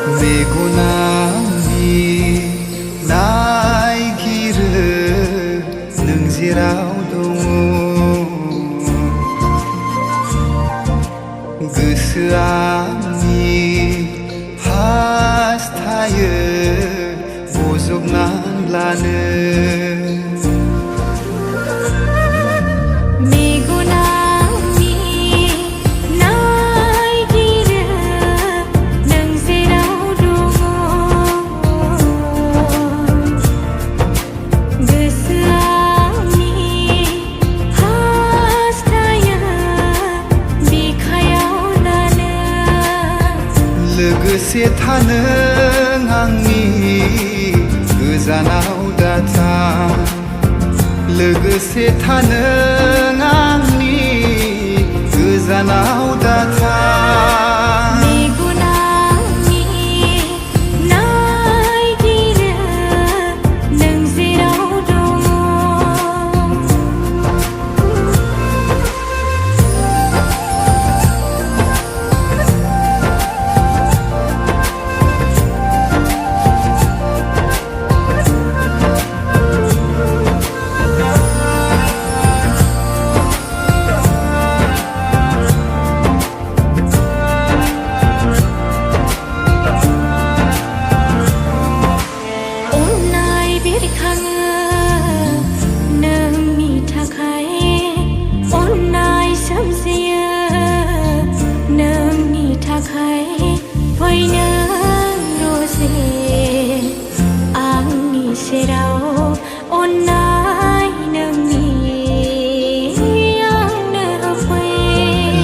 मेगनानि नायगिरो नों जेराव दङ गोसोआनि हास्थायो बजबनानै लानो लोगोसे थानो आंनि गोजानाव दाथा लोगोसे थानो आंनि गोजानाव दाथा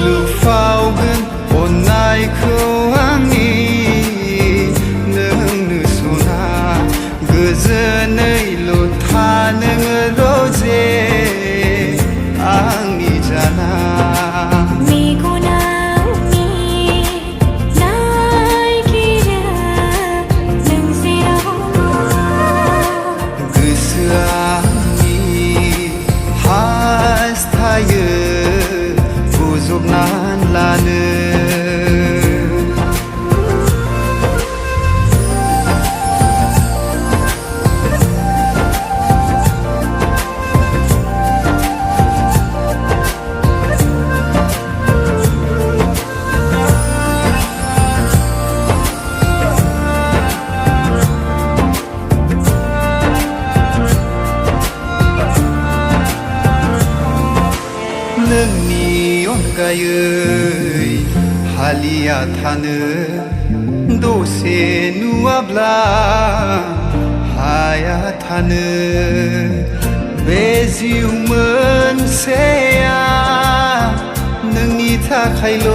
लुफावगोन अननायखौ आंनि नोंनो सना गोजोनैल' था नोङो रजे आंनि जाना बजबनानै लानो नोंनि अनगायै हालिया थानो दसे नुवाब्ला हाया थानो बे जिउ मोनसेया नोंनि थाखायल'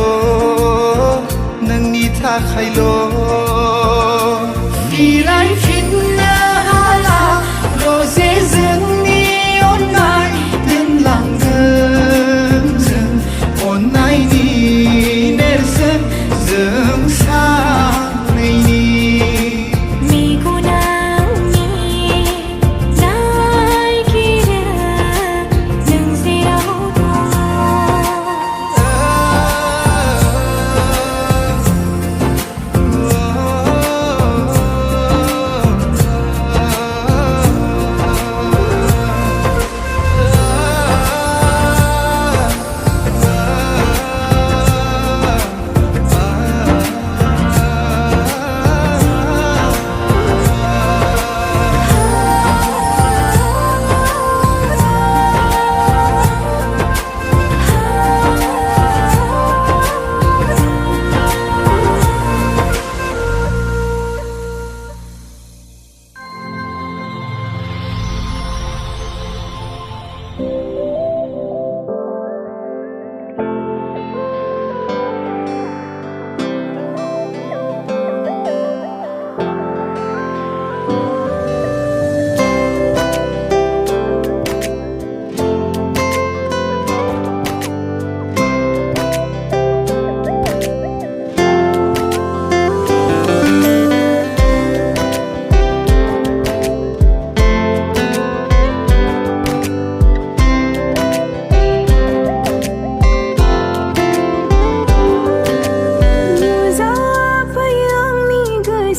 फिरायफिननो हाला रजे जोंनि अननाय दोनलांगोन जों अननायनि नेरसोन जों सानैनि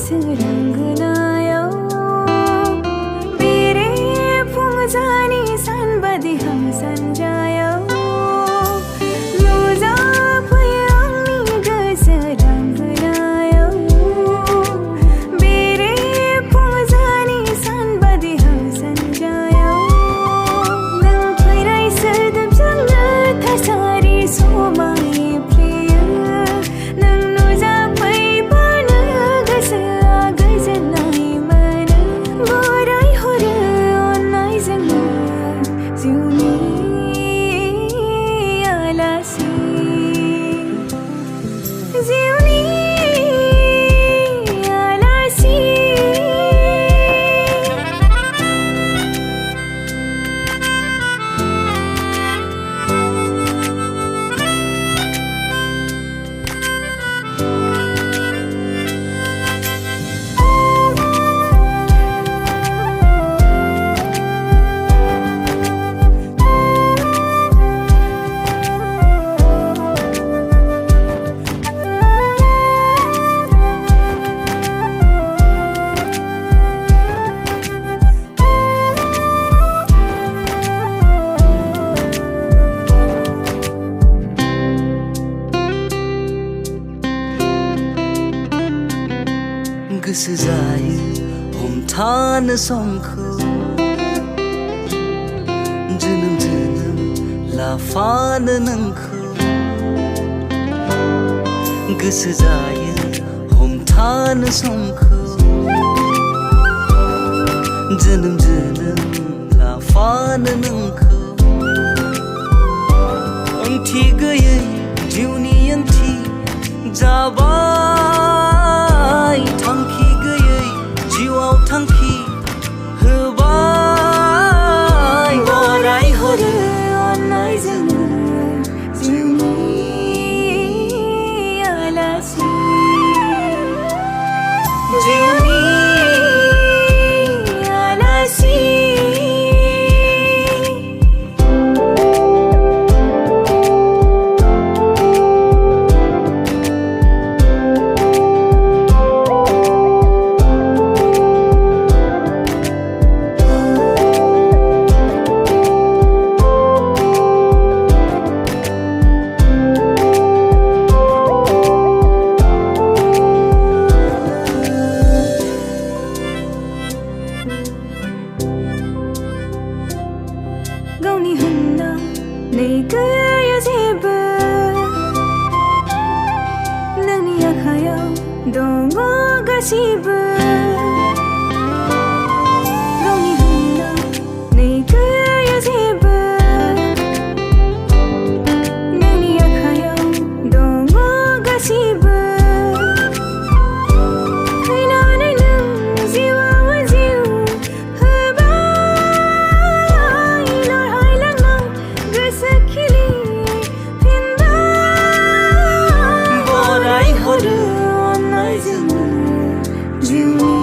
गोसो रंगनायाव बेरे फुंजानि सानबादि हां सानजायाव नुजाफैयो आंनि गोसो रंगनायाव बेरे फुंजानि सानबादि हां सानजायाव नों फैनाय सोदोबजोंनो थासारि समायफ्लेयो नों नुजाफैबानो गोसोआ गोजोननाय मोनो बरायहरो अननायजोंनो जिउनि आलासि जिउनि आलासि गोसो जायो हमथानो समखौ जोनोम जोनोम लाफानो नोंखौ गोसो जायो हमथानो समखौ जोनोम जोनोम लाफानो नोंखौ ओंथि गैयै जिउनि ओंथि जाबाय थांखि गैयै जिउआव थांखि होबाय बरायहरो अननायजोंनो जिउनि आलासि जिउनि आलासि गावनि होनना नै गैया जेबो नोंनि आखायाव दङ गासिबो गावनि होनना नै गैया जेबो नोंनि आखायाव दङ गासिबो फैनानै नों जिउआव जिउ होबाय लरहायलांनाय गोसो खिलि फिनबाय बरायहरो अननायजोंनो जिउनि